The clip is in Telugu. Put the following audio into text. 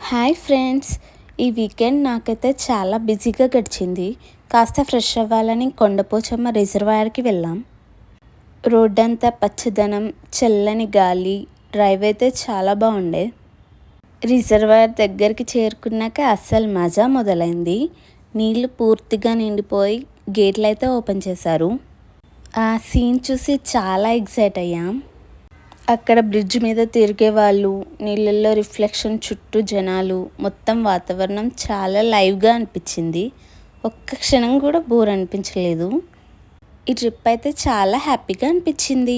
హాయ్ ఫ్రెండ్స్, ఈ వీకెండ్ నాకైతే చాలా బిజీగా గడిచింది. కాస్త ఫ్రెష్ అవ్వాలని కొండపోచమ్మ రిజర్వాయర్కి వెళ్ళాం. రోడ్డంతా పచ్చదనం, చల్లని గాలి, డ్రైవ్ అయితే చాలా బాగుండే. రిజర్వాయర్ దగ్గరికి చేరుకున్నాక అస్సలు మజా మొదలైంది. నీళ్లు పూర్తిగా నిండిపోయి గేట్లు అయితే ఓపెన్ చేశారు. ఆ సీన్ చూసి చాలా ఎగ్జైట్ అయ్యాం. అక్కడ బ్రిడ్జ్ మీద తిరిగే వాళ్ళు, నీళ్ళల్లో రిఫ్లెక్షన్, చుట్టూ జనాలు, మొత్తం వాతావరణం చాలా లైవ్గా అనిపించింది. ఒక్క క్షణం కూడా బోర్ అనిపించలేదు. ఈ ట్రిప్ అయితే చాలా హ్యాపీగా అనిపించింది.